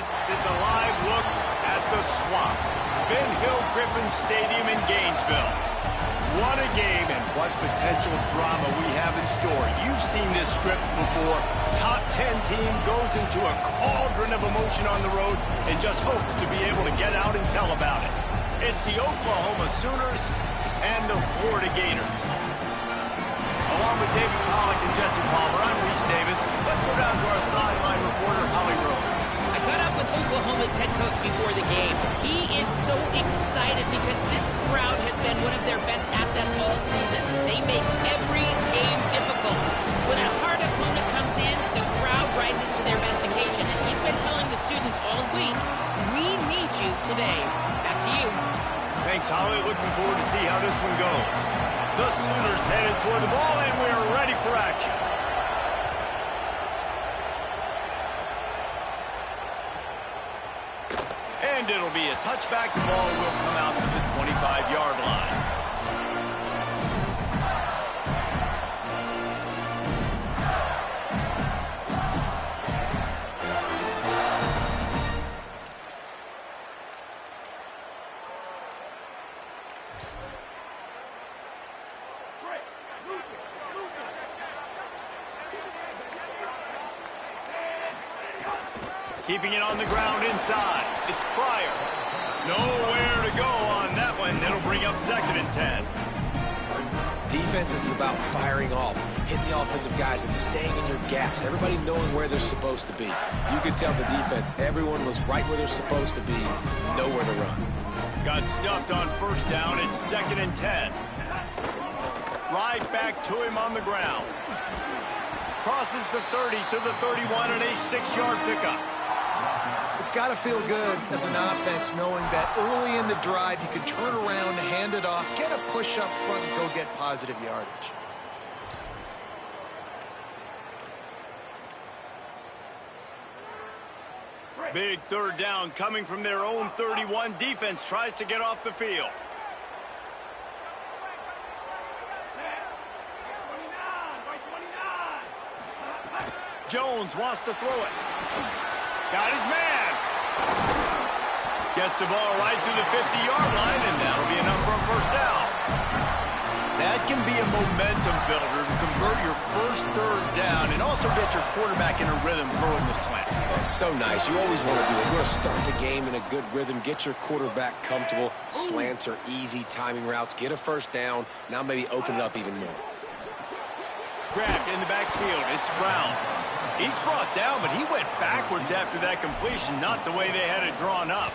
This is a live look at the Swamp, Ben Hill Griffin Stadium in Gainesville. What a game and what potential drama we have in store. You've seen this script before. Top 10 team goes into a cauldron of emotion on the road and just hopes to be able to get out and tell about it. It's the Oklahoma Sooners and the Florida Gators. Along with David Pollack and Jesse Palmer, I'm Reese Davis. Let's go down to our sideline reporter, Holly Rowe. I caught up with Oklahoma's head coach before the game. He is so excited because this crowd has been one of their best assets all season. They make every game difficult. When a hard opponent comes in, the crowd rises to their best occasion. And he's been telling the students all week, we need you today. Back to you. Thanks, Holly. Looking forward to see how this one goes. The Sooners headed for the ball, and we are ready for action. And it'll be a touchback. The ball will come out to the 25-yard line. Keeping it on the ground inside. It's Pryor. Nowhere to go on that one. It'll bring up 2nd and 10. Defense is about firing off, hitting the offensive guys and staying in your gaps. Everybody knowing where they're supposed to be. You could tell the defense, everyone was right where they're supposed to be, nowhere to run. Got stuffed on 1st down. It's 2nd and 10. Right back to him on the ground. Crosses the 30 to the 31 and a 6-yard pickup. It's got to feel good as an offense knowing that early in the drive you can turn around, hand it off, get a push up front, and go get positive yardage. Big 3rd down coming from their own 31. Defense tries to get off the field. Jones wants to throw it. Got his man. Gets the ball right to the 50-yard line, and that'll be enough for a 1st down. That can be a momentum builder to convert your first 3rd down and also get your quarterback in a rhythm throwing the slant. That's so nice. You always want to do it. You want to start the game in a good rhythm, get your quarterback comfortable. Slants are easy, timing routes, get a 1st down. Now maybe open it up even more. Grabbed in the backfield. It's Brown. He's brought down, but he went backwards after that completion, not the way they had it drawn up.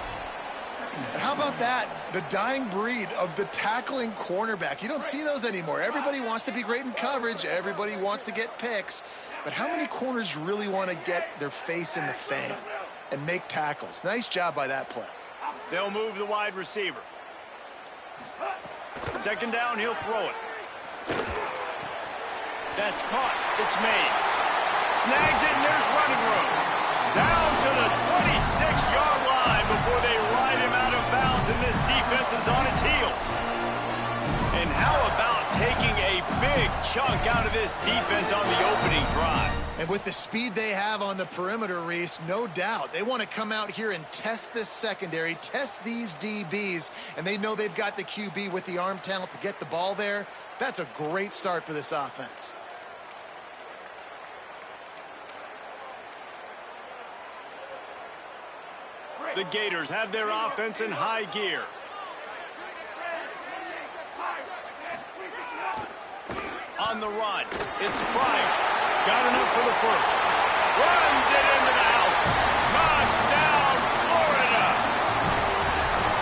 And how about that? The dying breed of the tackling cornerback. You don't see those anymore. Everybody wants to be great in coverage. Everybody wants to get picks. But how many corners really want to get their face in the fan and make tackles? Nice job by that play. They'll move the wide receiver. 2nd down, he'll throw it. That's caught. It's Mays. Snags it, and there's running room. Down to the 26-yard line before they ride him out of bounds, and this defense is on its heels. And how about taking a big chunk out of this defense on the opening drive? And with the speed they have on the perimeter, Reese, no doubt. They want to come out here and test this secondary, test these DBs, and they know they've got the QB with the arm talent to get the ball there. That's a great start for this offense. The Gators have their offense in high gear. On the run, it's Pryor. Got enough for the 1st. Runs it into the house. Touchdown, Florida.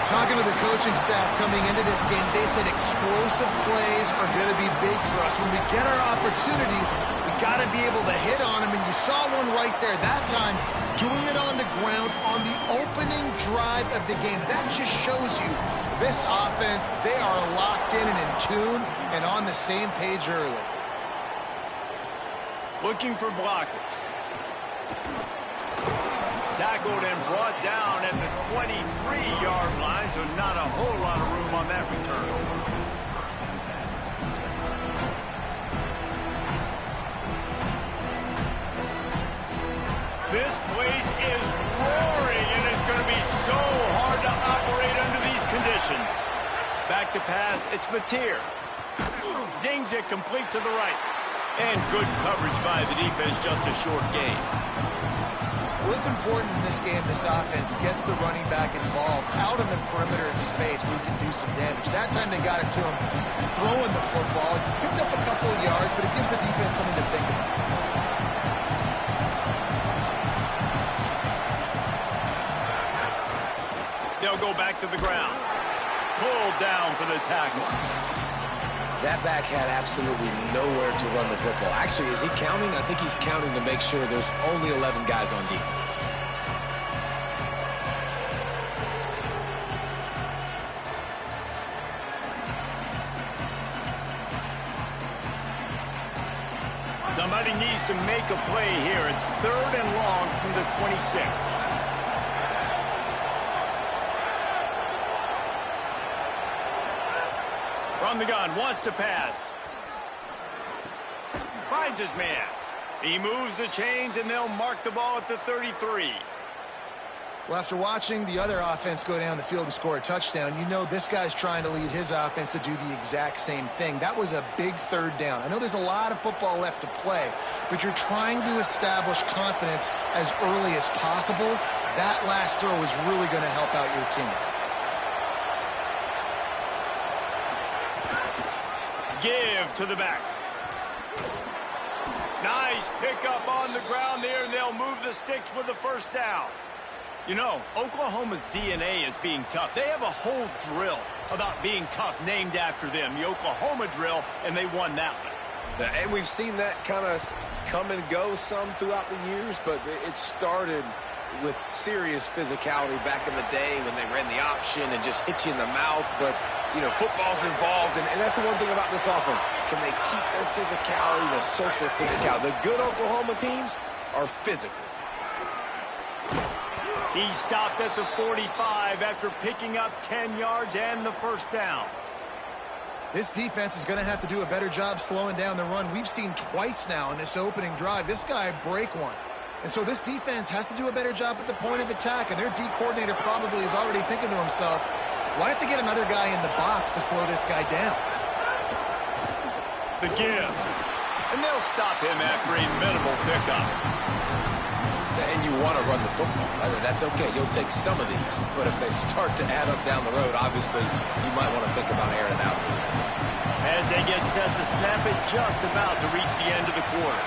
Talking to the coaching staff coming into this game, they said explosive plays are going to be big for us. When we get our opportunities, we got to be able to hit on them, and you saw one right there that time, doing it on the ground on the opening drive of the game. That just shows you this offense, they are locked in and in tune and on the same page early. Looking for blockers. Tackled and brought down at the 23-yard line, so not a whole lot of room on that return. This place is roaring back to pass. It's Mateer. Zings it complete to the right. And good coverage by the defense, just a short gain. What's important in this game, this offense gets the running back involved out in the perimeter in space where he can do some damage. That time they got it to him throwing the football. Picked up a couple of yards, but it gives the defense something to think about. They'll go back to the ground. Pulled down for the tackle. That back had absolutely nowhere to run the football. Actually, is he counting? I think he's counting to make sure there's only 11 guys on defense. Somebody needs to make a play here. It's 3rd and long from the 26. From the gun, wants to pass. Finds his man. He moves the chains, and they'll mark the ball at the 33. Well, after watching the other offense go down the field and score a touchdown, you know this guy's trying to lead his offense to do the exact same thing. That was a big 3rd down. I know there's a lot of football left to play, but you're trying to establish confidence as early as possible. That last throw is really going to help out your team. Give to the back. Nice pickup on the ground there, and they'll move the sticks with the 1st down. You know, Oklahoma's DNA is being tough. They have a whole drill about being tough named after them, the Oklahoma drill, and they won that one. And we've seen that kind of come and go some throughout the years, but it started with serious physicality back in the day when they ran the option and just hit you in the mouth. But, you know, football's involved, and that's the one thing about this offense. Can they keep their physicality and assert their physicality? The good Oklahoma teams are physical. He stopped at the 45 after picking up 10 yards and the 1st down. This defense is going to have to do a better job slowing down the run. We've seen twice now in this opening drive this guy break one. And so this defense has to do a better job at the point of attack, and their D coordinator probably is already thinking to himself, do I have to get another guy in the box to slow this guy down? The give. And they'll stop him after a minimal pickup. And you want to run the football. That's okay. You'll take some of these. But if they start to add up down the road, obviously, you might want to think about airing it out. As they get set to snap it, just about to reach the end of the quarter.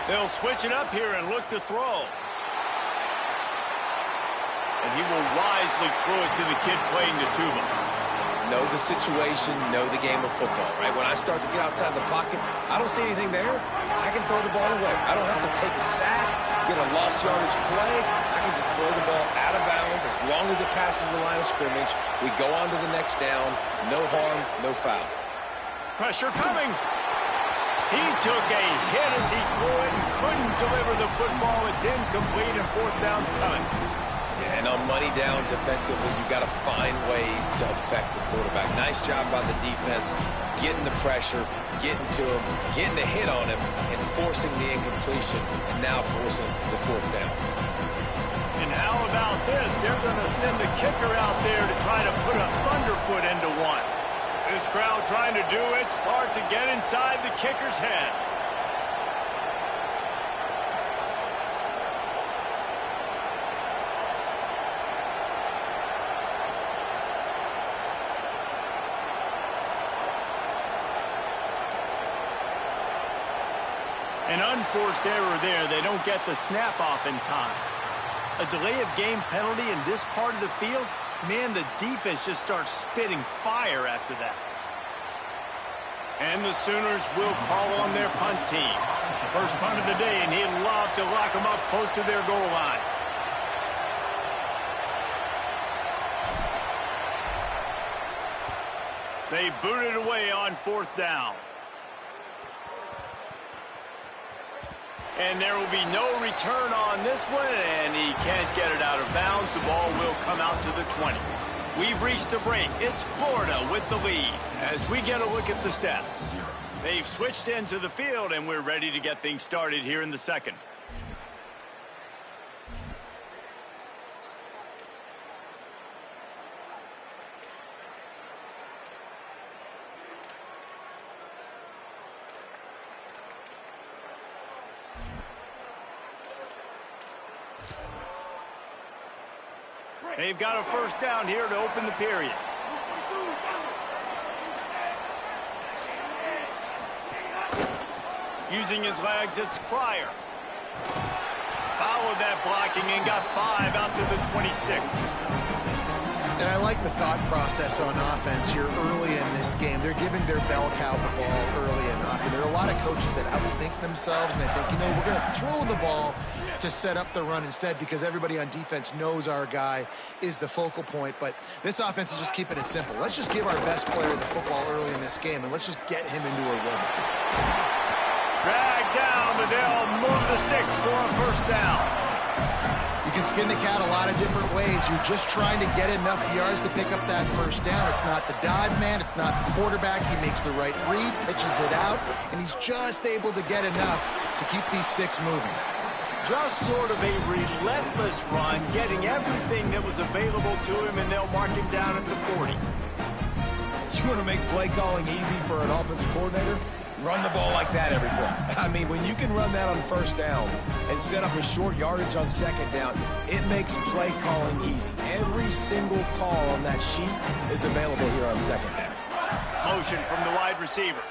They'll switch it up here and look to throw. And he will wisely throw it to the kid playing the tuba. Know the situation, know the game of football, right? When I start to get outside the pocket, I don't see anything there. I can throw the ball away. I don't have to take a sack, get a lost yardage play. I can just throw the ball out of bounds as long as it passes the line of scrimmage. We go on to the next down. No harm, no foul. Pressure coming. He took a hit as he threw it and couldn't deliver the football. It's incomplete, and 4th down's coming. Yeah, and on money down defensively, you've got to find ways to affect the quarterback. Nice job by the defense, getting the pressure, getting to him, getting a hit on him, and forcing the incompletion, and now forcing the 4th down. And how about this? They're going to send the kicker out there to try to put a thunderfoot into one. This crowd trying to do its part to get inside the kicker's head. An unforced error there. They don't get the snap off in time. A delay of game penalty in this part of the field, man, the defense just starts spitting fire after that. And the Sooners will call on their punt team. First punt of the day, and he'd love to lock them up close to their goal line. They boot it away on 4th down. And there will be no return on this one, and he can't get it out of bounds. The ball will come out to the 20. We've reached the break. It's Florida with the lead as we get a look at the stats. They've switched into the field, and we're ready to get things started here in the second. They've got a first down here to open the period. Using his legs, it's Pryor. Followed that blocking and got 5 out to the 26. And I like the thought process on offense here early in this game. They're giving their bell cow the ball early enough. And there are a lot of coaches that outthink themselves, and they think, you know, we're going to throw the ball to set up the run instead because everybody on defense knows our guy is the focal point. But this offense is just keeping it simple. Let's just give our best player the football early in this game, and let's just get him into a rhythm. Drag down, but they'll move the sticks for a first down. You can skin the cat a lot of different ways. You're just trying to get enough yards to pick up that first down. It's not the dive man. It's not the quarterback. He makes the right read, pitches it out, and he's just able to get enough to keep these sticks moving. Just sort of a relentless run, getting everything that was available to him, and they'll mark him down at the 40. You want to make play calling easy for an offensive coordinator? Run the ball like that every play. I mean, when you can run that on first down and set up a short yardage on second down, it makes play calling easy. Every single call on that sheet is available here on second down. Motion from the wide receiver.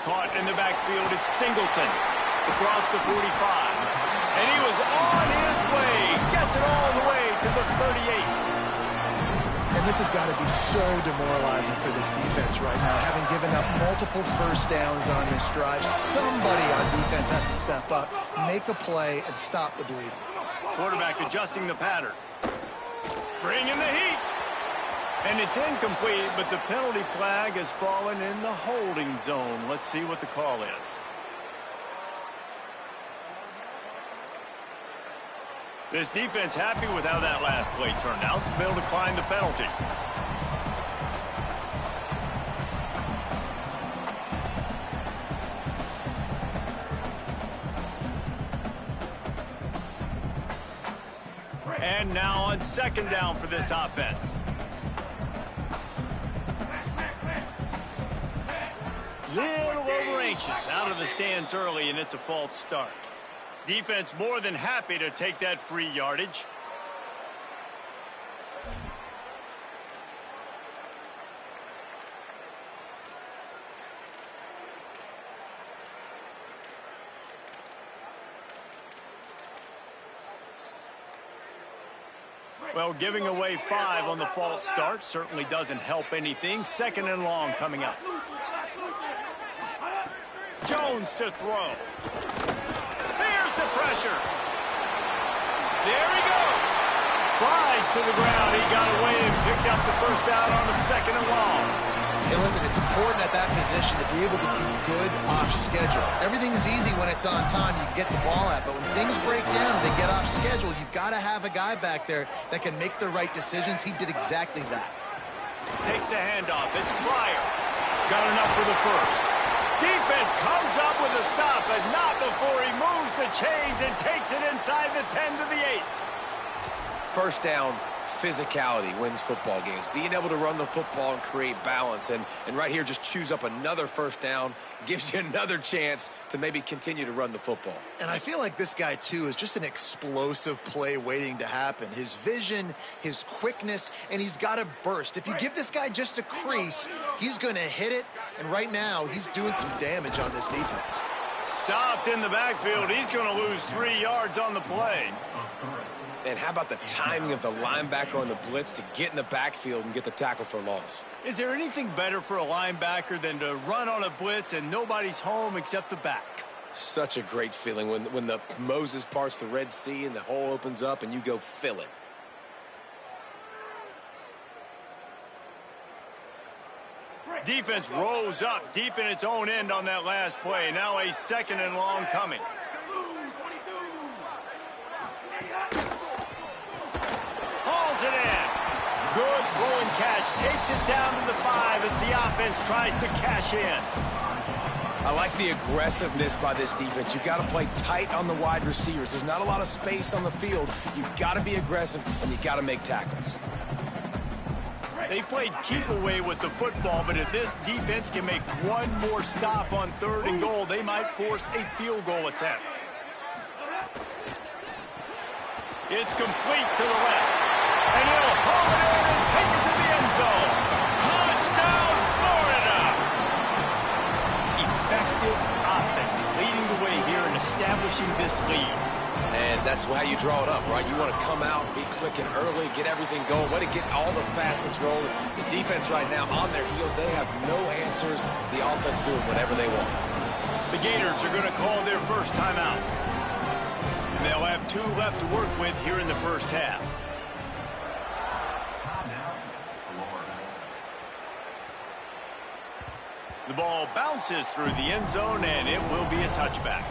Caught in the backfield, it's Singleton across the 45. And he was on his way. Gets it all the way to the 38. And this has got to be so demoralizing for this defense right now, having given up multiple first downs on this drive. Somebody on defense has to step up, make a play, and stop the bleeding. Quarterback adjusting the pattern. Bringing the heat. And it's incomplete, but the penalty flag has fallen in the holding zone. Let's see what the call is. This defense happy with how that last play turned out, so they'll decline the penalty. And now on second down for this offense. Little over anxious, out of the stands early, and it's a false start. Defense more than happy to take that free yardage. Well, giving away 5 on the false start certainly doesn't help anything. Second and long coming up. Jones to throw. There's the pressure. There he goes. Flies to the ground. He got away and picked up the first down on a second and long. Hey, listen, it's important at that position to be able to be good off schedule. Everything's easy when it's on time. You can get the ball out. But when things break down, they get off schedule. You've got to have a guy back there that can make the right decisions. He did exactly that. Takes the handoff. It's Pryor. Got enough for the first. Defense comes up with a stop, but not before he moves the chains and takes it inside the 10 to the 8. First down, physicality wins football games. Being able to run the football and create balance. And right here, just choose up another first down. Gives you another chance to maybe continue to run the football. And I feel like this guy, too, is just an explosive play waiting to happen. His vision, his quickness, and he's got a burst. If you give this guy just a crease, he's going to hit it. And right now, he's doing some damage on this defense. Stopped in the backfield. He's going to lose 3 yards on the play. And how about the timing of the linebacker on the blitz to get in the backfield and get the tackle for loss? Is there anything better for a linebacker than to run on a blitz and nobody's home except the back? Such a great feeling when the Moses parts the Red Sea and the hole opens up and you go fill it. Defense rose up deep in its own end on that last play. Now a second and long coming. Hauls it in. Good throw and catch. Takes it down to the 5 as the offense tries to cash in. I like the aggressiveness by this defense. You've got to play tight on the wide receivers. There's not a lot of space on the field. You've got to be aggressive, and you've got to make tackles. They played keep away with the football, but if this defense can make one more stop on 3rd and goal, they might force a field goal attempt. It's complete to the left. And he'll haul it in and take it to the end zone. Touchdown, Florida! Effective offense leading the way here and establishing this lead. And that's how you draw it up, right? You want to come out, be clicking early, get everything going, want to get all the facets rolling. The defense right now on their heels, they have no answers. The offense doing whatever they want. The Gators are going to call their first timeout. And they'll have 2 left to work with here in the first half. The ball bounces through the end zone, and it will be a touchback.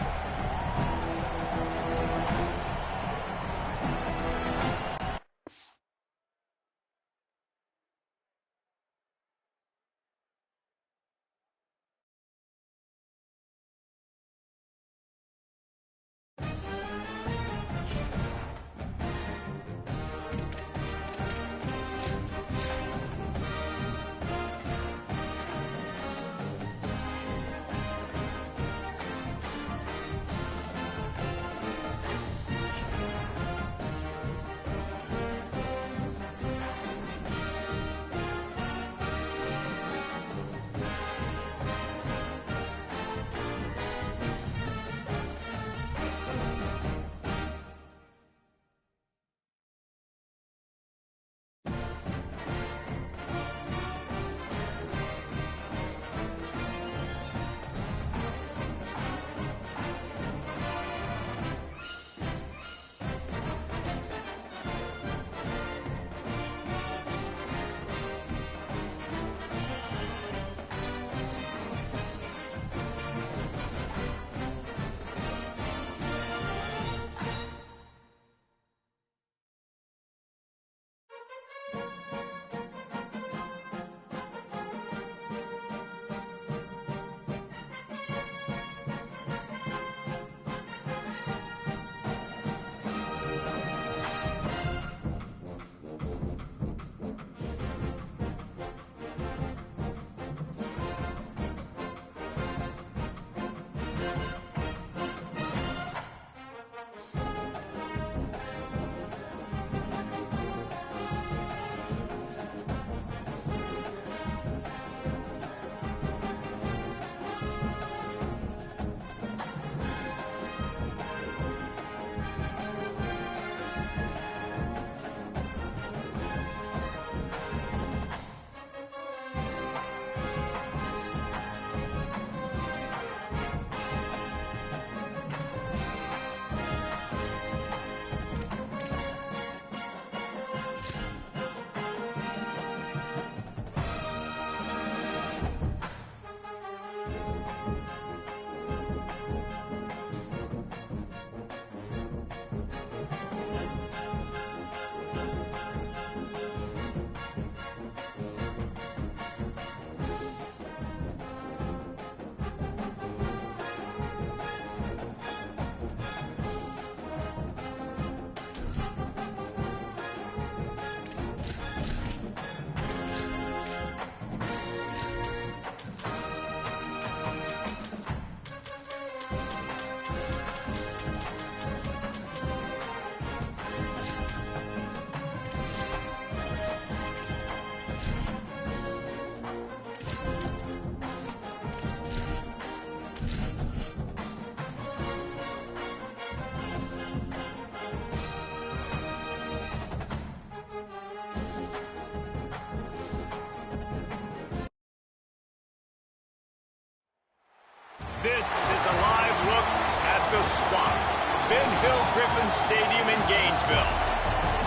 This is a live look at the Swamp, Ben Hill Griffin Stadium in Gainesville.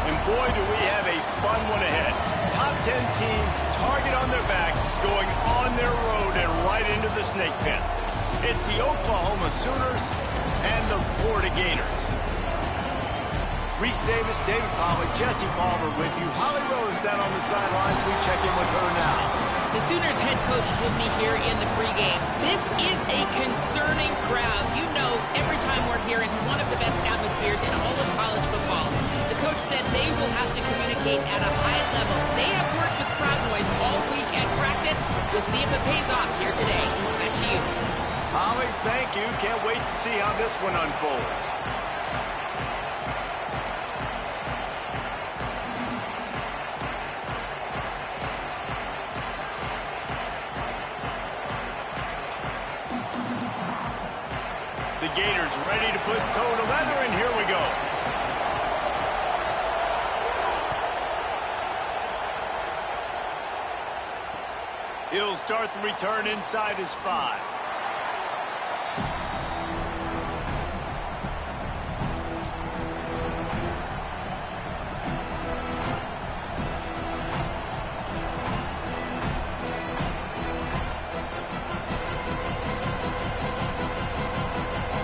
And boy, do we have a fun one ahead. Top 10 team, target on their back, going on their road and right into the snake pit. It's the Oklahoma Sooners and the Florida Gators. Reese Davis, David Pollack, Jesse Palmer with you. Holly Rose down on the sidelines. We check in with her now. The Sooners head coach told me here in the pregame, this is a concerning crowd. You know, every time we're here, it's one of the best atmospheres in all of college football. The coach said they will have to communicate at a high level. They have worked with crowd noise all week at practice. We'll see if it pays off here today. Back to you. Holly, thank you. Can't wait to see how this one unfolds. The Gators ready to put toe to leather, and here we go. He'll start the return inside his 5.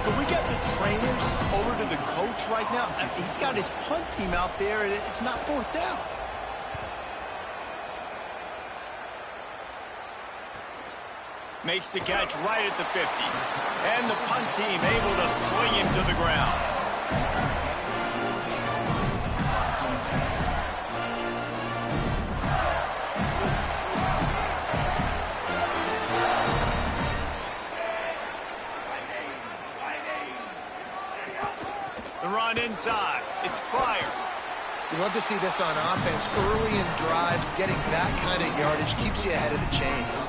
Can we get the trainers over to the coach right now? I mean, he's got his punt team out there, and it's not 4th down. Makes the catch right at the 50. And the punt team able to swing him to the ground. The run inside. It's fired. You love to see this on offense. Early in drives, getting that kind of yardage keeps you ahead of the chains.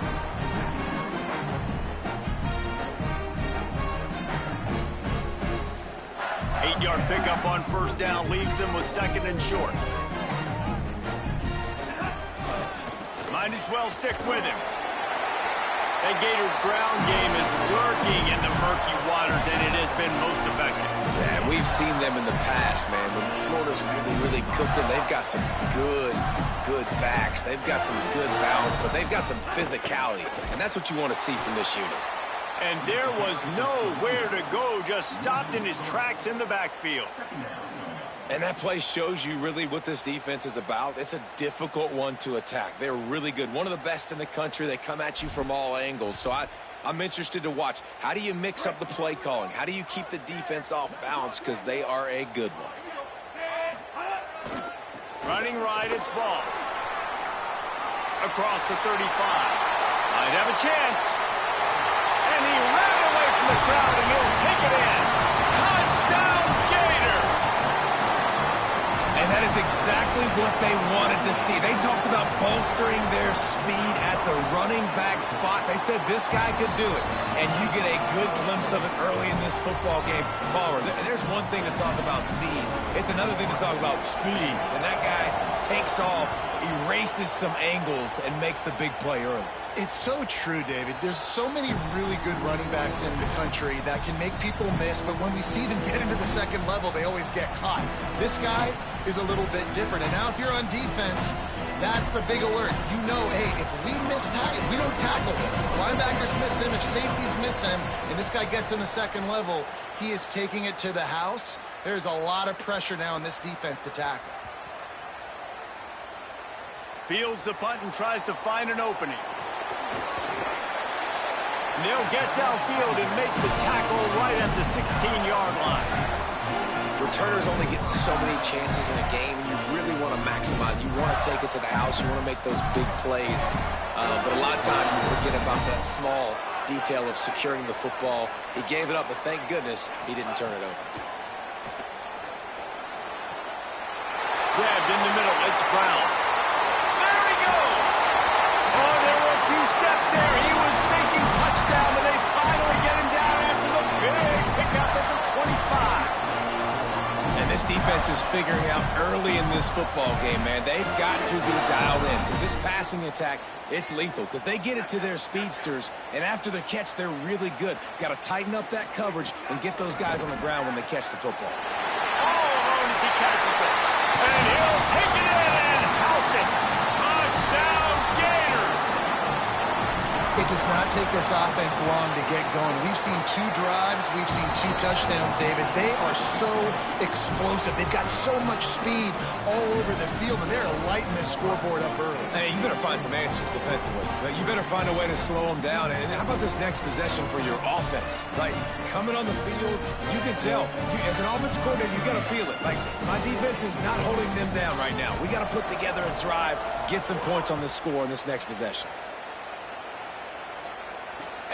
Eight-yard pickup on 1st down leaves him with 2nd and short. Might as well stick with him. That Gator ground game is lurking in the murky waters, and it has been most effective. Yeah, we've seen them in the past, man. When Florida's really cooking, they've got some good backs. They've got some good balance, but they've got some physicality, and that's what you want to see from this unit. And there was nowhere to go, just stopped in his tracks in the backfield. And that play shows you really what this defense is about. It's a difficult one to attack. They're really good. One of the best in the country. They come at you from all angles. So I'm interested to watch. How do you mix up the play calling? How do you keep the defense off balance? Because they are a good one. Running right, it's ball. Across the 35. Might have a chance. And he ran away from the crowd, and he'll take it in. Touchdown, Gator! And that is exactly what they wanted to see. They talked about bolstering their speed at the running back spot. They said this guy could do it. And you get a good glimpse of it early in this football game. Palmer, there's one thing to talk about speed. It's another thing to talk about speed. And that guy takes off, erases some angles, and makes the big play early. It's so true, David. There's so many really good running backs in the country that can make people miss, but when we see them get into the 2nd level, they always get caught. This guy is a little bit different. And now if you're on defense, that's a big alert. You know, hey, if we if we don't tackle him, if linebackers miss him, if safeties miss him, and this guy gets in the 2nd level, he is taking it to the house. There's a lot of pressure now in this defense to tackle. Fields the punt and tries to find an opening. They'll get downfield and make the tackle right at the 16-yard line. Returners only get so many chances in a game, and you really want to maximize. You want to take it to the house. You want to make those big plays. But a lot of times you forget about that small detail of securing the football. He gave it up, but thank goodness he didn't turn it over. Grabbed in the middle. It's Brown. There he goes. Oh, there were a few steps there. He was thinking touchdown, but they finally get him down after the big pickup at the 25. And this defense is figuring out early in this football game, man. They've got to be dialed in because this passing attack, it's lethal because they get it to their speedsters, and after the catch, they're really good. Got to tighten up that coverage and get those guys on the ground when they catch the football. All alone as he catches it. And he'll take it in and house it. Touchdown, Gators. It does not take this offense long to get going. We've seen 2 drives. We've seen 2 touchdowns, David. They are so explosive. They've got so much speed all over the field, and they're lighting this scoreboard up early. Hey, you better find some answers defensively. You better find a way to slow them down. And how about this next possession for your offense? Like, coming on the field, you can tell. As an offensive coordinator, you got to feel it. Like, my defense is not holding them down right now. We got to put together a drive, get some points on this score in this next possession.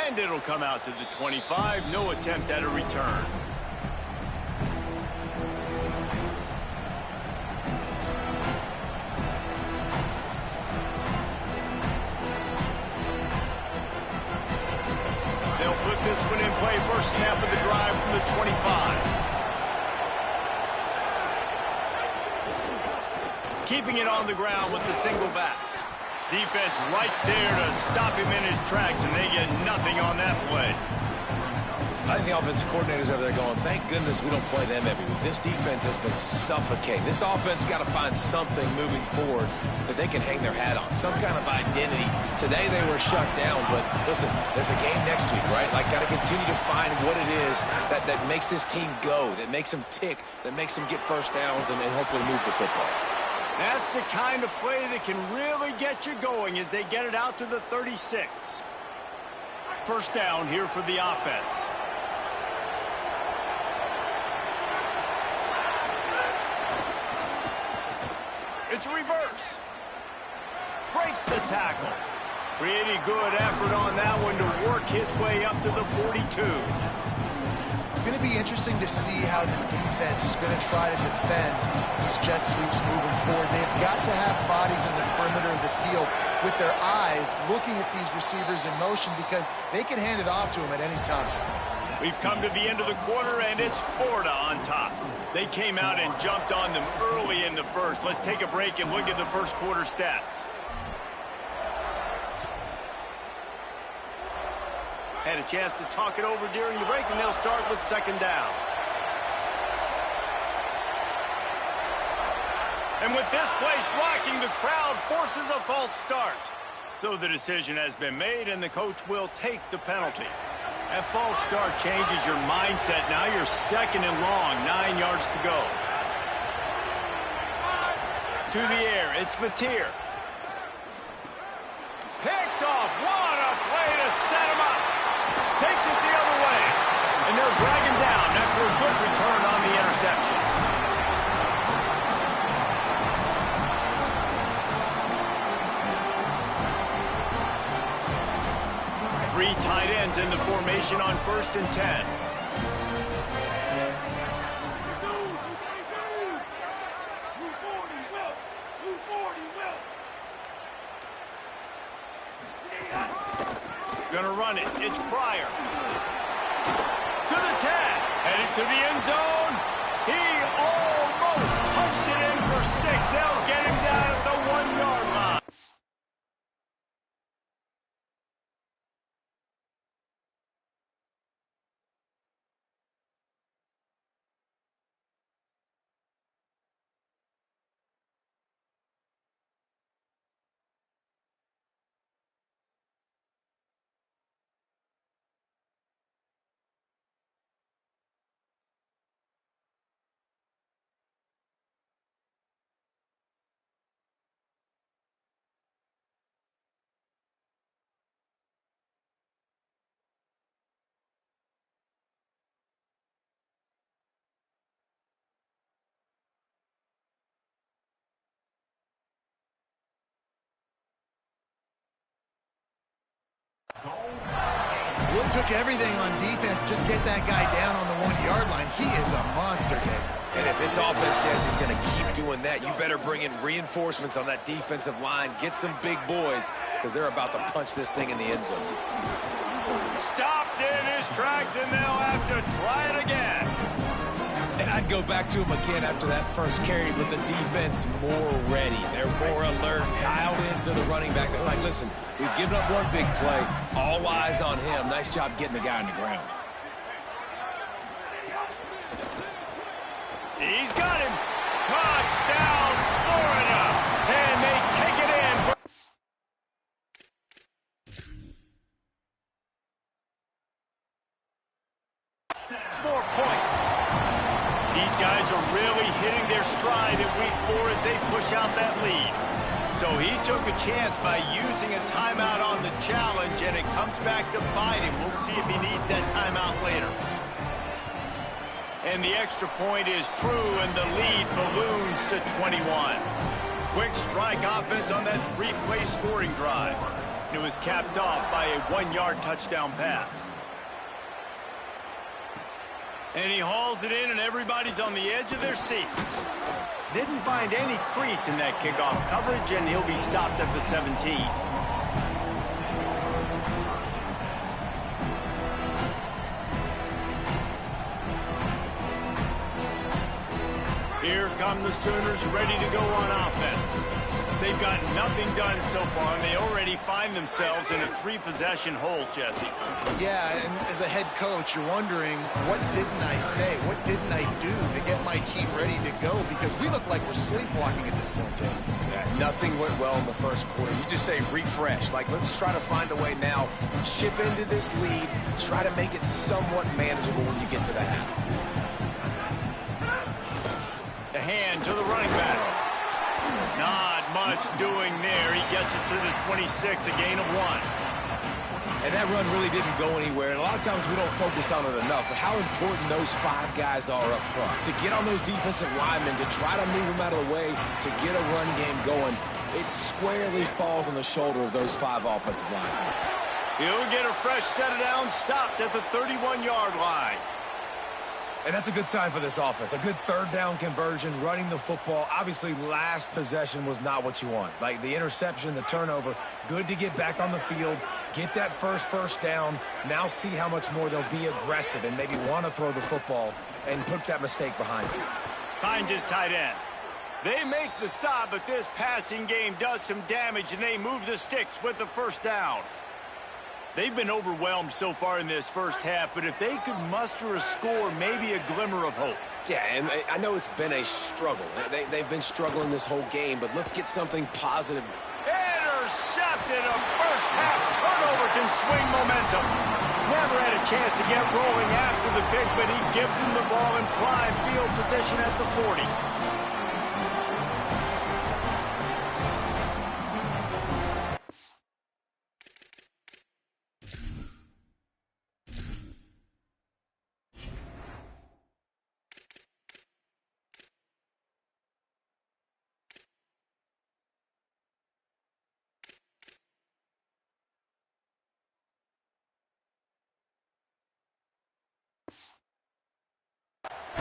And it'll come out to the 25. No attempt at a return. They'll put this one in play. First snap of the drive from the keeping it on the ground with the single back. Defense right there to stop him in his tracks, and they get nothing on that play. I think the offensive coordinators over there going, thank goodness we don't play them every week. This defense has been suffocating. This offense has got to find something moving forward that they can hang their hat on, some kind of identity. Today they were shut down, but listen, there's a game next week, right? Like, got to continue to find what it is that makes this team go, that makes them tick, that makes them get first downs and hopefully move the football. That's the kind of play that can really get you going as they get it out to the 36. First down here for the offense. It's reverse. Breaks the tackle. Pretty good effort on that one to work his way up to the 42. It's going to be interesting to see how the defense is going to try to defend these jet sweeps moving forward. They've got to have bodies in the perimeter of the field with their eyes looking at these receivers in motion because they can hand it off to them at any time. We've come to the end of the quarter, and it's Florida on top. They came out and jumped on them early in the first. Let's take a break and look at the first quarter stats. Had a chance to talk it over during the break, and they'll start with second down. And with this place rocking, the crowd forces a false start. So the decision has been made, and the coach will take the penalty. That false start changes your mindset. Now you're second and long, 9 yards to go. To the air, it's Mateer. Picked off. What a play to set him up. Takes it the other way. And they'll drag him down after a good return on the interception. Three tight ends in the formation on 1st and 10. Gonna run it. It's Pryor. To the 10. Headed to the end zone. He almost punched it in for 6. They'll get him down at the 1-yard line. Well, it took everything on defense to just get that guy down on the 1-yard line. He is a monster, Gabe. And if this offense, Jess, is going to keep doing that, you better bring in reinforcements on that defensive line. Get some big boys, because they're about to punch this thing in the end zone. Stopped in his tracks, and they'll have to try it again. And I'd go back to him again after that first carry, but the defense more ready. They're more alert, dialed into the running back. They're like, listen, we've given up one big play. All eyes on him. Nice job getting the guy on the ground. He's got him. Touchdown, Florida. And they take it in. It's more points. These guys are really hitting their stride in week 4 as they push out that lead. So he took a chance by using a timeout on the challenge, and it comes back to bite him. We'll see if he needs that timeout later. And the extra point is true, and the lead balloons to 21. Quick strike offense on that 3-play scoring drive. It was capped off by a 1-yard touchdown pass. And he hauls it in, and everybody's on the edge of their seats. Didn't find any crease in that kickoff coverage, and he'll be stopped at the 17. Here come the Sooners ready to go on offense. They've got nothing done so far, and they already find themselves in a 3-possession hole, Jesse. Yeah, and as a head coach, you're wondering, what didn't I say? What didn't I do to get my team ready to go? Because we look like we're sleepwalking at this point, Jay. Yeah, nothing went well in the first quarter. You just say refresh. Like, let's try to find a way now. Chip into this lead. Try to make it somewhat manageable when you get to the half. The hand to the running back. Not much doing there. He gets it to the 26, a gain of 1. And that run really didn't go anywhere. And a lot of times we don't focus on it enough, but how important those 5 guys are up front. To get on those defensive linemen, to try to move them out of the way, to get a run game going, it squarely falls on the shoulder of those 5 offensive linemen. He'll get a fresh set of downs, stopped at the 31-yard line. And that's a good sign for this offense. A good third down conversion, running the football. Obviously, last possession was not what you want. Like the interception, the turnover, good to get back on the field, get that first down. Now see how much more they'll be aggressive and maybe want to throw the football and put that mistake behind them. Finds his tight end. They make the stop, but this passing game does some damage, and they move the sticks with the first down. They've been overwhelmed so far in this first half, but if they could muster a score, maybe a glimmer of hope. Yeah, and I know it's been a struggle. They've been struggling this whole game, but let's get something positive. Intercepted. A first half turnover can swing momentum. Never had a chance to get rolling after the pick, but he gives them the ball in prime field position at the 40.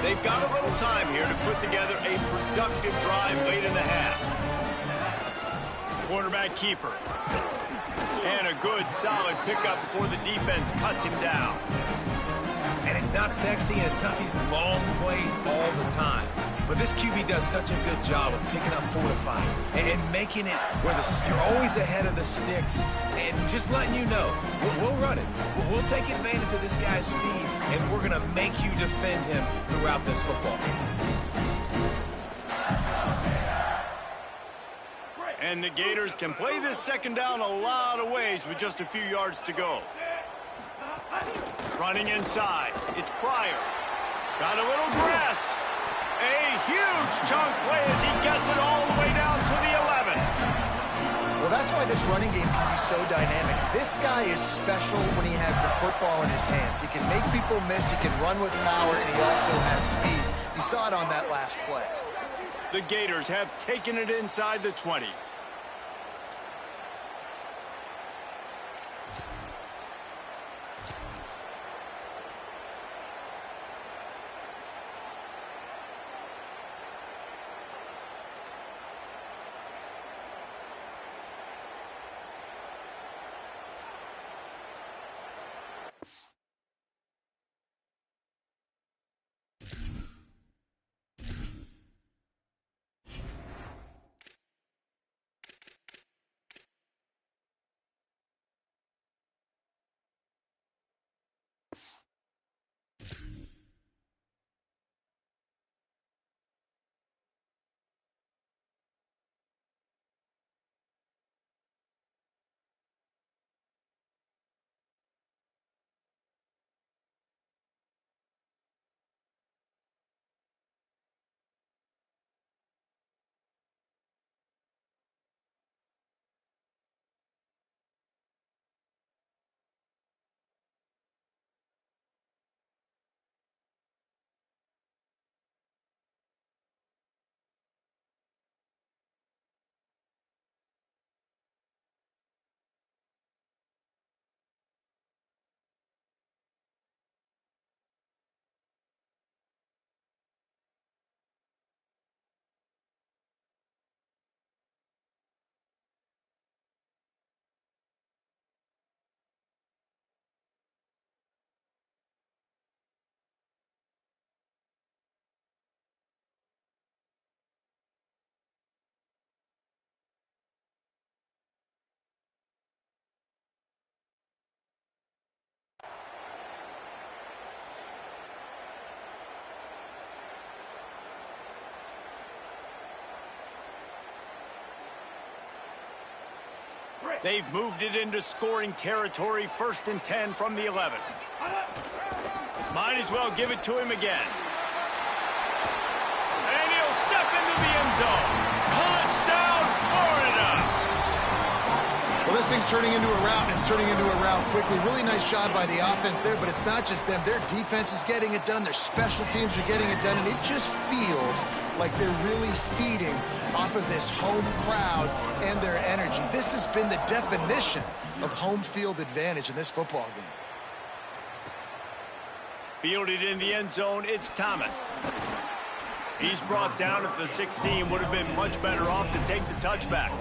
They've got a little time here to put together a productive drive late in the half. Quarterback keeper. And a good, solid pickup before the defense cuts him down. And it's not sexy, and it's not these long plays all the time. But this QB does such a good job of picking up 4 to 5 and making it where you're always ahead of the sticks and just letting you know, we'll run it. We'll take advantage of this guy's speed, and we're going to make you defend him throughout this football game. And the Gators can play this second down a lot of ways with just a few yards to go. Running inside. It's Pryor. Got a little grass. A huge chunk play as he gets it all the way down to the 11. Well, that's why this running game can be so dynamic. This guy is special when he has the football in his hands. He can make people miss, he can run with power, and he also has speed. You saw it on that last play. The Gators have taken it inside the 20. They've moved it into scoring territory, 1st and 10 from the 11. Might as well give it to him again. And he'll step into the end zone. Touchdown, Florida! Well, this thing's turning into a rout, and it's turning into a rout quickly. Really nice job by the offense there, but it's not just them. Their defense is getting it done. Their special teams are getting it done, and it just feels like they're really feeding off of this home crowd and their energy. This has been the definition of home field advantage in this football game. Fielded in the end zone, it's Thomas. He's brought down at the 16. Would have been much better off to take the touchback.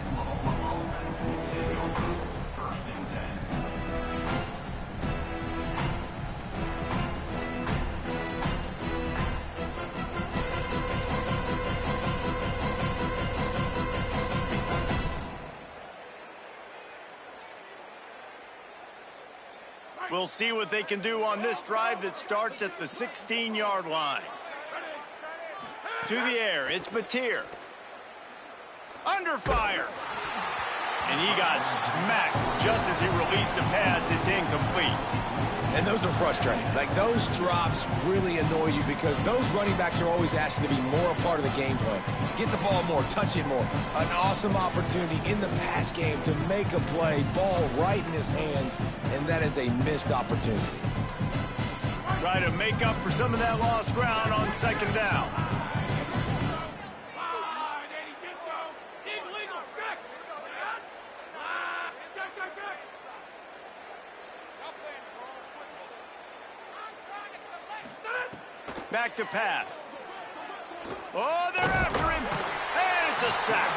We'll see what they can do on this drive that starts at the 16-yard line. To the air, it's Batir. Under fire. And he got smacked just as he released the pass. It's incomplete. And those are frustrating. Like, those drops really annoy you because those running backs are always asking to be more a part of the game plan. Get the ball more, touch it more. An awesome opportunity in the pass game to make a play, ball right in his hands, and that is a missed opportunity. Try to make up for some of that lost ground on 2nd down. Back to pass. Oh, they're after him. And it's a sack.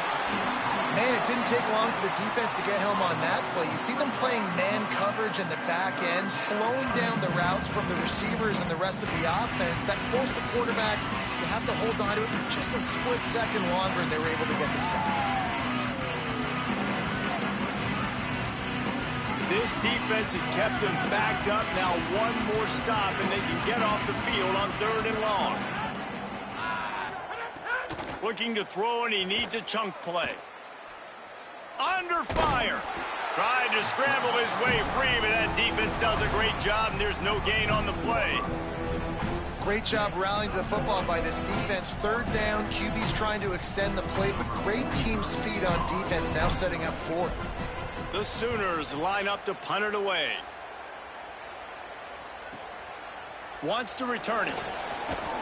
Man, it didn't take long for the defense to get home on that play. You see them playing man coverage in the back end, slowing down the routes from the receivers and the rest of the offense. That forced the quarterback to have to hold on to it for just a split second longer, and they were able to get the sack. This defense has kept them backed up. Now one more stop, and they can get off the field on 3rd and long. Looking to throw, and he needs a chunk play. Under fire. Tried to scramble his way free, but that defense does a great job, and there's no gain on the play. Great job rallying to the football by this defense. 3rd down, QB's trying to extend the play, but great team speed on defense, now setting up 4th. The Sooners line up to punt it away. Wants to return it.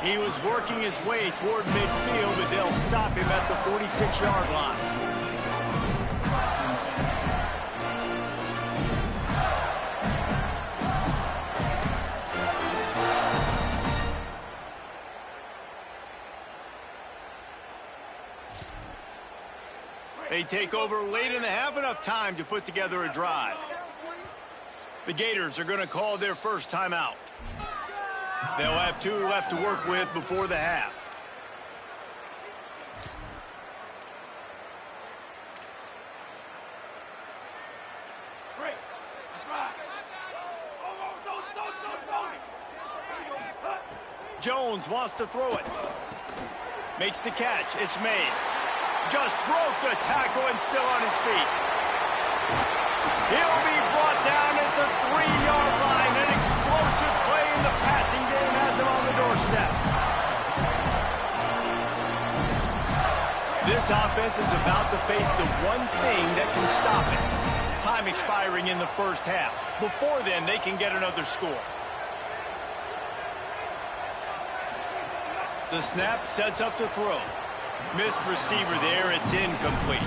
He was working his way toward midfield, but they'll stop him at the 46-yard line. They take over late in the half, enough time to put together a drive. The Gators are going to call their first timeout. They'll have 2 left to work with before the half. Jones wants to throw it. Makes the catch. It's Mays. Just broke the tackle and still on his feet. He'll be brought down at the 3-yard line. An explosive play in the passing game has him on the doorstep. This offense is about to face the one thing that can stop it. Time expiring in the first half. Before then, they can get another score. The snap sets up the throw. Missed receiver there. It's incomplete.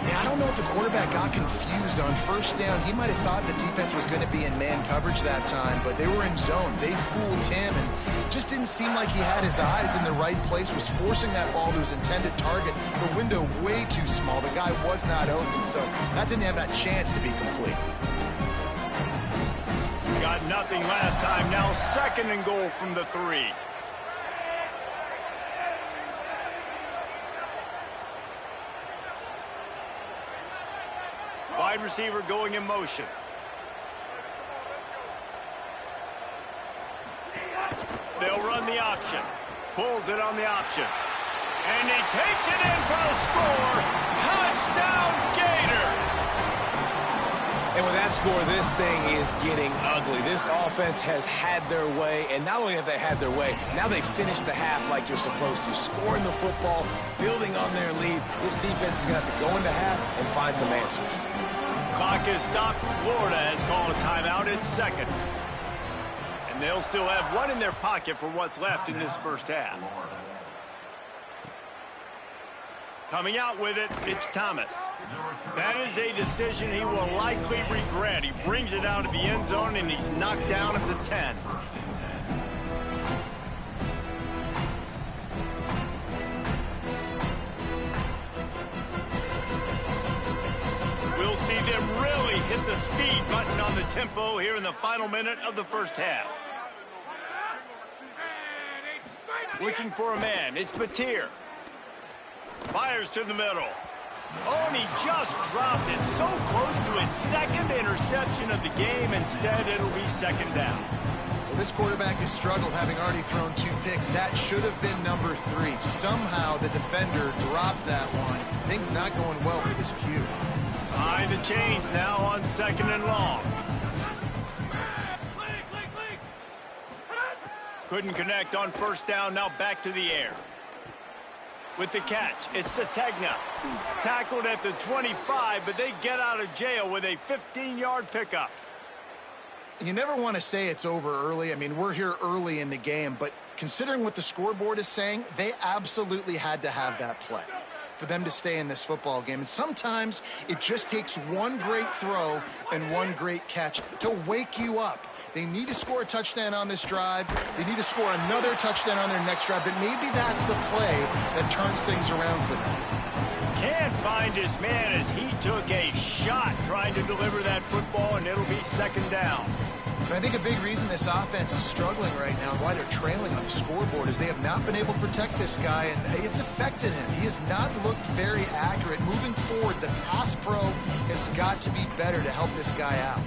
Yeah, I don't know if the quarterback got confused on 1st down. He might have thought the defense was going to be in man coverage that time, but they were in zone. They fooled him, and just didn't seem like he had his eyes in the right place, was forcing that ball to his intended target. The window way too small. The guy was not open, so that didn't have that chance to be complete. Got nothing last time. Now 2nd and goal from the 3. Wide receiver going in motion. They'll run the option. Pulls it on the option. And he takes it in for a score. Touchdown, Gators! score, this thing is getting ugly. This offense has had their way, and not only have they had their way, now they finished the half like you're supposed to, scoring the football, building on their lead. This defense is going to have to go into half and find some answers. Clock is stopped. Florida has called a timeout at second. And they'll still have one in their pocket for what's left in this first half. Coming out with it, it's Thomas. That is a decision he will likely regret. He brings it out of the end zone, and he's knocked down at the 10. We'll see them really hit the speed button on the tempo here in the final minute of the first half. Looking for a man. It's Batir. Fires to the middle. Oh, and he just dropped it so close to his second interception of the game. Instead, it'll be second down. Well, this quarterback has struggled, having already thrown 2 picks. That should have been number 3. Somehow the defender dropped that one. Things not going well for this Q. Behind the chains now on second and long. Couldn't connect on first down. Now back to the air. With the catch, it's Sategna. Tackled at the 25, but they get out of jail with a 15-yard pickup. You never want to say it's over early. I mean, we're here early in the game, but considering what the scoreboard is saying, they absolutely had to have that play for them to stay in this football game. And sometimes it just takes one great throw and one great catch to wake you up. They need to score a touchdown on this drive. They need to score another touchdown on their next drive, but maybe that's the play that turns things around for them. Can't find his man as he took a shot trying to deliver that football, and it'll be second down. And I think a big reason this offense is struggling right now and why they're trailing on the scoreboard is they have not been able to protect this guy, and it's affected him. He has not looked very accurate. Moving forward, the pass pro has got to be better to help this guy out.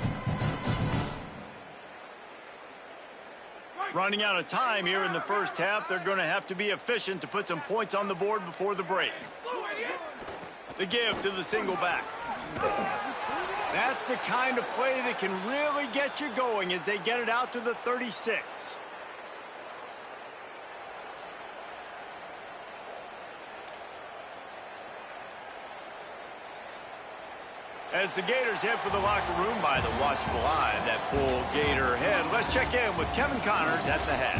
Running out of time here in the first half, they're going to have to be efficient to put some points on the board before the break. The give to the single back. That's the kind of play that can really get you going as they get it out to the 36. As the Gators head for the locker room by the watchful eye of that full Gator head, let's check in with Kevin Connors at the head.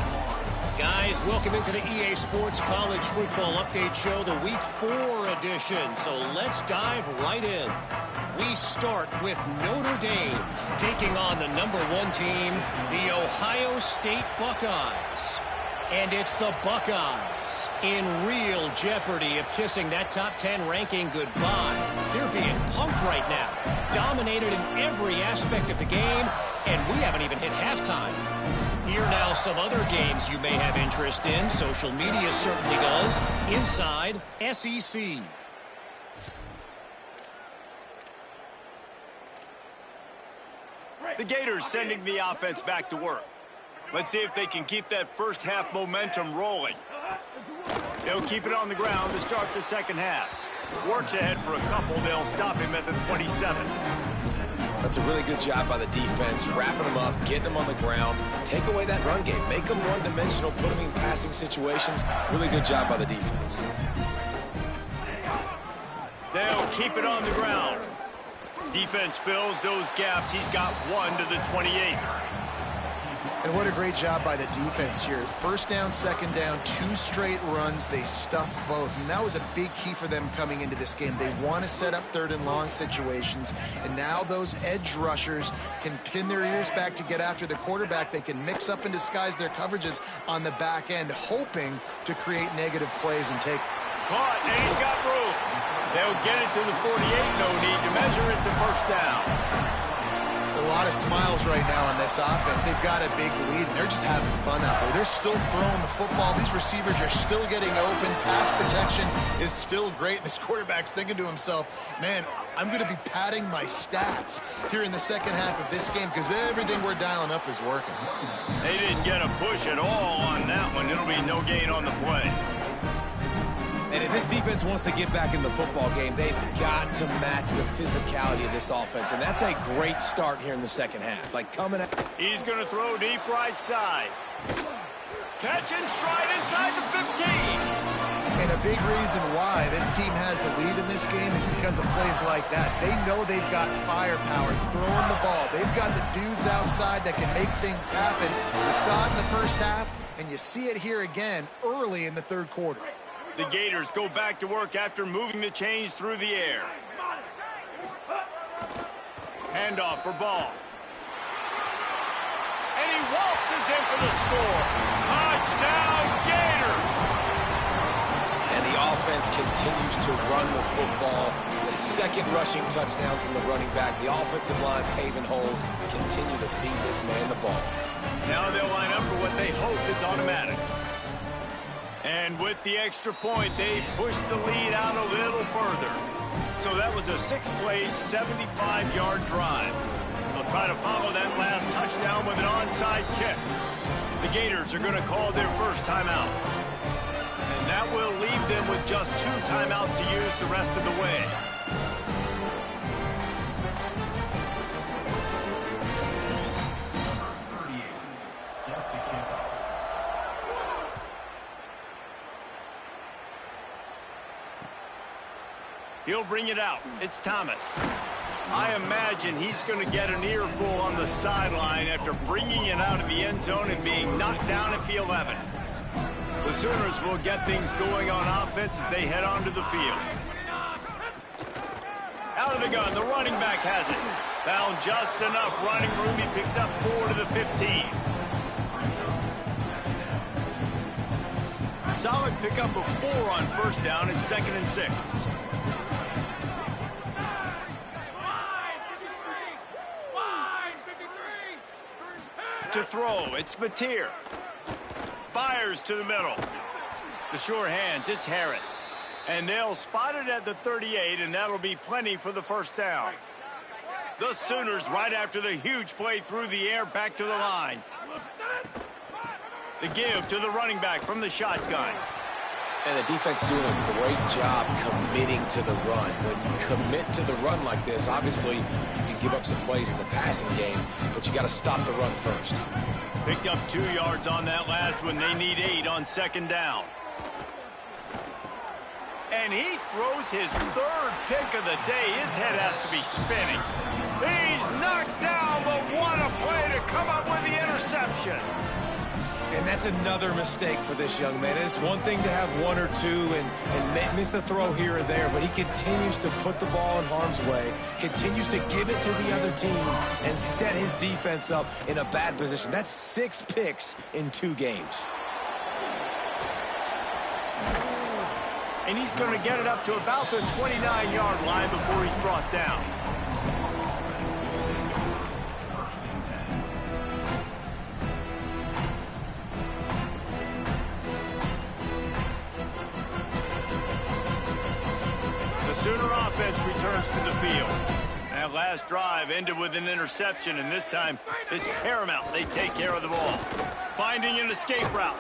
Guys, welcome into the EA Sports College Football Update Show, the Week 4 edition. So let's dive right in. We start with Notre Dame taking on the #1 team, the Ohio State Buckeyes. And it's the Buckeyes in real jeopardy of kissing that top 10 ranking goodbye. They're being pumped right now, dominated in every aspect of the game, and we haven't even hit halftime. Here now some other games you may have interest in. Social media certainly does. Inside SEC. The Gators sending the offense back to work. Let's see if they can keep that first half momentum rolling. They'll keep it on the ground to start the second half. Works ahead for a couple. They'll stop him at the 27. That's a really good job by the defense, wrapping them up, getting them on the ground, take away that run game, make them one-dimensional, put them in passing situations. Really good job by the defense. They'll keep it on the ground. Defense fills those gaps. He's got one to the 28. And what a great job by the defense here. First down, second down, 2 straight runs. They stuffed both. And that was a big key for them coming into this game. They want to set up third and long situations. And now those edge rushers can pin their ears back to get after the quarterback. They can mix up and disguise their coverages on the back end, hoping to create negative plays and take. Caught, and he's got room. They'll get it to the 48. No need to measure. It's a first down. A lot of smiles right now on this offense. They've got a big lead, and they're just having fun out there. They're still throwing the football. These receivers are still getting open. Pass protection is still great. This quarterback's thinking to himself, man, I'm going to be padding my stats here in the second half of this game because everything we're dialing up is working. They didn't get a push at all on that one. It'll be no gain on the play. And if this defense wants to get back in the football game, they've got to match the physicality of this offense. And that's a great start here in the second half. Like coming out. He's going to throw deep right side. Catch and stride inside the 15. And a big reason why this team has the lead in this game is because of plays like that. They know they've got firepower throwing the ball. They've got the dudes outside that can make things happen. You saw it in the first half, and you see it here again early in the third quarter. The Gators go back to work after moving the chains through the air. Handoff for ball. And he waltzes in for the score. Touchdown, Gators! And the offense continues to run the football. The second rushing touchdown from the running back. The offensive line paving holes. Continue to feed this man the ball. Now they'll line up for what they hope is automatic. And with the extra point, they push the lead out a little further. So that was a 6-play, 75-yard drive. They'll try to follow that last touchdown with an onside kick. The Gators are going to call their first timeout. And that will leave them with just 2 timeouts to use the rest of the way. He'll bring it out. It's Thomas. I imagine he's going to get an earful on the sideline after bringing it out of the end zone and being knocked down at the 11. The Sooners will get things going on offense as they head onto the field. Out of the gun, the running back has it. Found just enough running room. He picks up 4 to the 15. Solid pickup of 4 on first down and 2nd and 6. To throw, it's Mateer. Fires to the middle. The sure hands, it's Harris. And they'll spot it at the 38, and that'll be plenty for the first down. The Sooners, right after the huge play through the air, back to the line. The give to the running back from the shotgun. And the defense doing a great job committing to the run. When you commit to the run like this, obviously you can give up some plays in the passing game, but you got to stop the run first. Picked up 2 yards on that last one. They need 8 on 2nd down. And he throws his 3rd pick of the day. His head has to be spinning. He's knocked down, but what a play to come up with the interception. And that's another mistake for this young man. It's one thing to have 1 or 2 and miss a throw here or there, but he continues to put the ball in harm's way, continues to give it to the other team, and set his defense up in a bad position. That's 6 picks in 2 games. And he's going to get it up to about the 29-yard line before he's brought down. Sooner offense returns to the field. That last drive ended with an interception, and this time it's paramount they take care of the ball. Finding an escape route.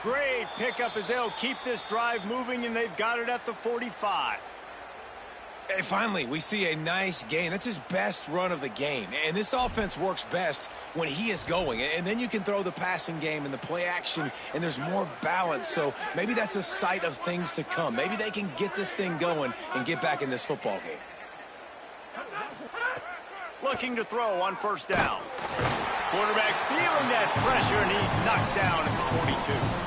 Great pickup as they'll keep this drive moving, and they've got it at the 45. And finally, we see a nice gain. That's his best run of the game. And this offense works best when he is going. And then you can throw the passing game and the play action, and there's more balance. So maybe that's a sight of things to come. Maybe they can get this thing going and get back in this football game. Looking to throw on first down. Quarterback feeling that pressure, and he's knocked down at the 42.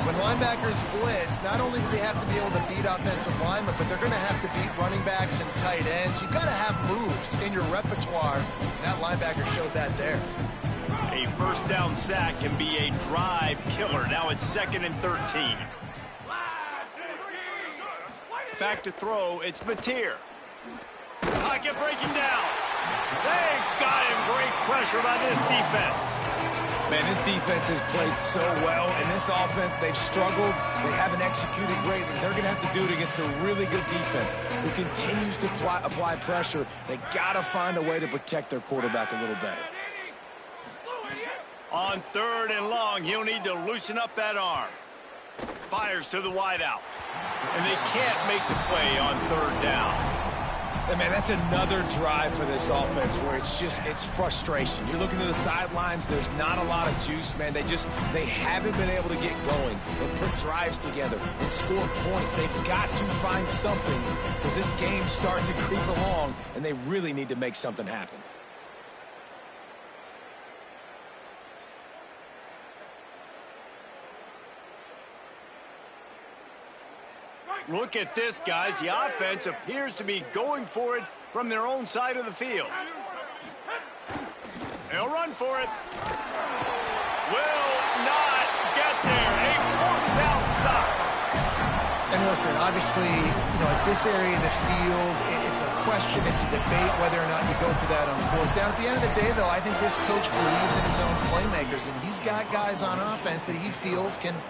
When linebackers blitz, not only do they have to be able to beat offensive linemen, but they're going to have to beat running backs and tight ends. You've got to have moves in your repertoire. And that linebacker showed that there. A first down sack can be a drive killer. Now it's 2nd and 13. Back to throw, it's Mateer. Pocket breaking down. They got him. Great pressure by this defense. Man, this defense has played so well, and this offense, they've struggled. They haven't executed greatly. They're going to have to do it against a really good defense who continues to apply pressure. They got to find a way to protect their quarterback a little better. On 3rd and long, he'll need to loosen up that arm. Fires to the wideout. And they can't make the play on third down. And man, that's another drive for this offense where it's frustration. You're looking to the sidelines, there's not a lot of juice, man. They haven't been able to get going and put drives together and score points. They've got to find something because this game's starting to creep along and they really need to make something happen. Look at this, guys. The offense appears to be going for it from their own side of the field. They'll run for it. Will not get there. A fourth down stop. And listen, obviously, at this area of the field, it's a question, it's a debate whether or not you go for that on fourth down. At the end of the day, though, I think this coach believes in his own playmakers, and he's got guys on offense that he feels can make